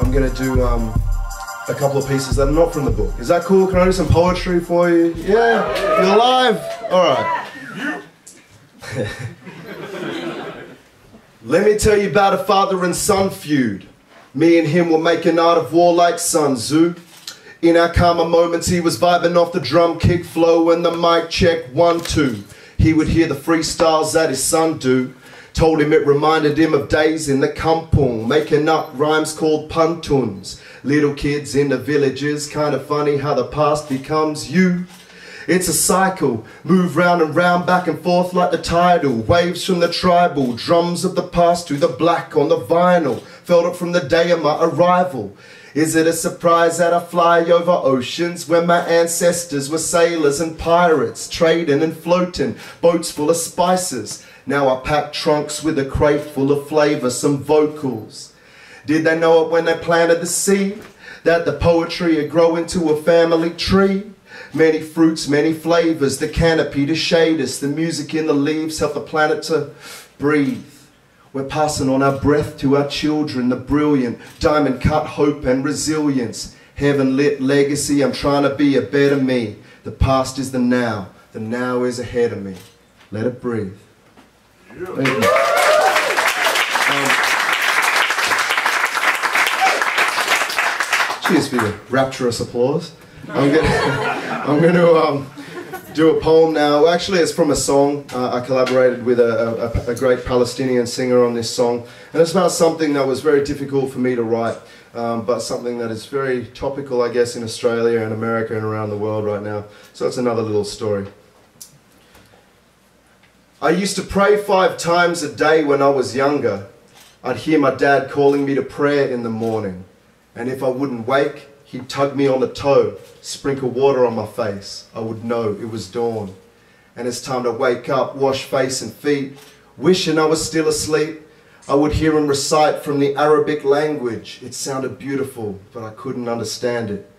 I'm gonna do a couple of pieces that are not from the book. Is that cool? Can I do some poetry for you? Yeah? You're live? Alright. Let me tell you about a father and son feud. Me and him were making art of war like Sun Tzu. In our calmer moments he was vibing off the drum kick flow and the mic check 1, 2. He would hear the freestyles that his son do. Told him it reminded him of days in the kampung, making up rhymes called pantuns. Little kids in the villages, kind of funny how the past becomes you. It's a cycle, move round and round, back and forth like the tidal. Waves from the tribal, drums of the past to the black on the vinyl. Felt it from the day of my arrival. Is it a surprise that I fly over oceans when my ancestors were sailors and pirates, trading and floating, boats full of spices? Now I pack trunks with a crate full of flavor, some vocals. Did they know it when they planted the seed? That the poetry would grow into a family tree? Many fruits, many flavors, the canopy to shade us, the music in the leaves help the planet to breathe. We're passing on our breath to our children, the brilliant, diamond-cut hope and resilience. Heaven-lit legacy, I'm trying to be a better me. The past is the now is ahead of me. Let it breathe. Thank you. Cheers for your rapturous applause. I'm gonna do a poem now. Actually, it's from a song. I collaborated with a great Palestinian singer on this song, and it's about something that was very difficult for me to write, but something that is very topical, I guess, in Australia and America and around the world right now. So it's another little story. I used to pray 5 times a day when I was younger. I'd hear my dad calling me to prayer in the morning, and if I wouldn't wake, he'd tug me on the toe, sprinkle water on my face. I would know it was dawn. And it's time to wake up, wash face and feet. Wishing I was still asleep, I would hear him recite from the Arabic language. It sounded beautiful, but I couldn't understand it.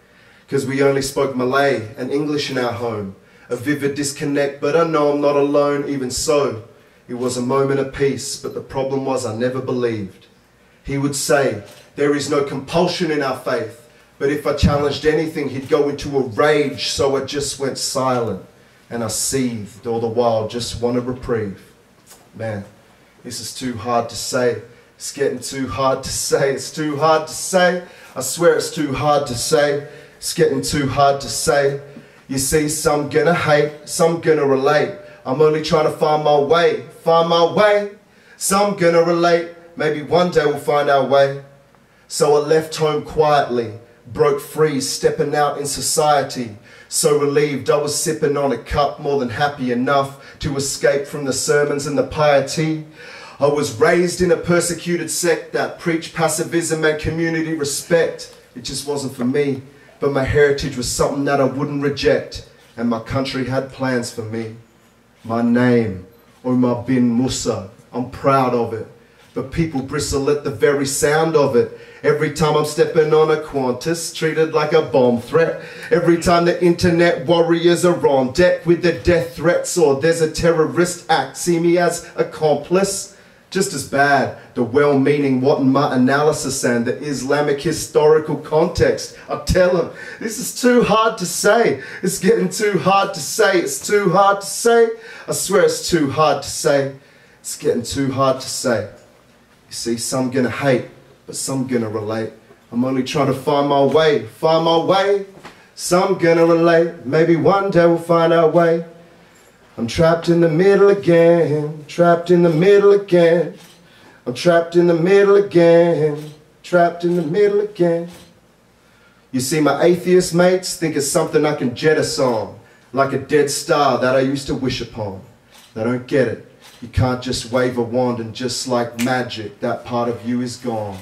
Because we only spoke Malay and English in our home. A vivid disconnect, but I know I'm not alone. Even so, it was a moment of peace, but the problem was I never believed. He would say, there is no compulsion in our faith. But if I challenged anything, he'd go into a rage, so I just went silent. And I seethed, all the while just wanted reprieve. Man, this is too hard to say. It's getting too hard to say. It's too hard to say. I swear it's too hard to say. It's getting too hard to say. You see, some gonna hate, some gonna relate. I'm only trying to find my way, Some gonna relate, maybe one day we'll find our way. So I left home quietly, broke free, stepping out in society. So relieved I was sipping on a cup, more than happy enough to escape from the sermons and the piety. I was raised in a persecuted sect that preached pacifism and community respect. It just wasn't for me, but my heritage was something that I wouldn't reject, and my country had plans for me. My name, Omar Musa, I'm proud of it, but people bristle at the very sound of it. Every time I'm stepping on a Qantas, treated like a bomb threat. Every time the internet warriors are on deck with their death threats, or there's a terrorist act, see me as accomplice. Just as bad, the well-meaning what in my analysis and the Islamic historical context. I tell them, this is too hard to say. It's getting too hard to say. It's too hard to say. I swear it's too hard to say. It's getting too hard to say. You see, some gonna hate, but some gonna relate. I'm only trying to find my way, Some gonna relate, maybe one day we'll find our way. I'm trapped in the middle again, trapped in the middle again. I'm trapped in the middle again, trapped in the middle again. You see, my atheist mates think it's something I can jettison, like a dead star that I used to wish upon. They don't get it. You can't just wave a wand and just like magic, that part of you is gone.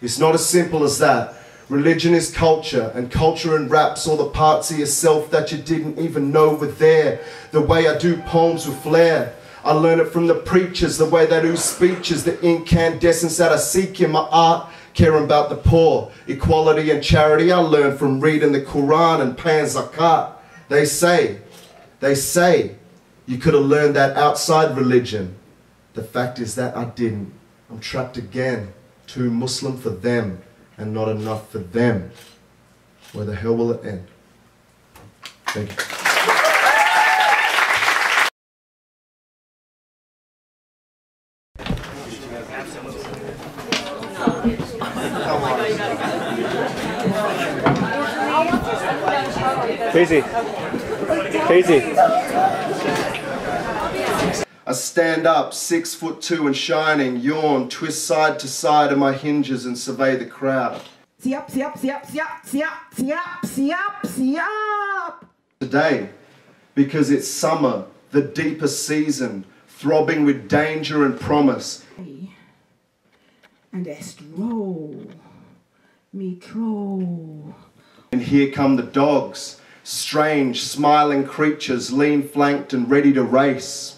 It's not as simple as that. Religion is culture, and culture and rap's all the parts of yourself that you didn't even know were there. The way I do poems with flair, I learn it from the preachers, the way they do speeches, the incandescence that I seek in my art, caring about the poor, equality and charity. I learn from reading the Quran and paying zakat. They say, you could have learned that outside religion. The fact is that I didn't. I'm trapped again, too Muslim for them. and not enough for them. Where the hell will it end? Thank you. Casey. Casey. I stand up, 6'2" and shining, yawn, twist side to side of my hinges and survey the crowd. Siap, siap, siap, siap, siap, siap, siap, siap. Today, because it's summer, the deepest season, throbbing with danger and promise. And estro, mitro. And here come the dogs, strange, smiling creatures, lean flanked and ready to race.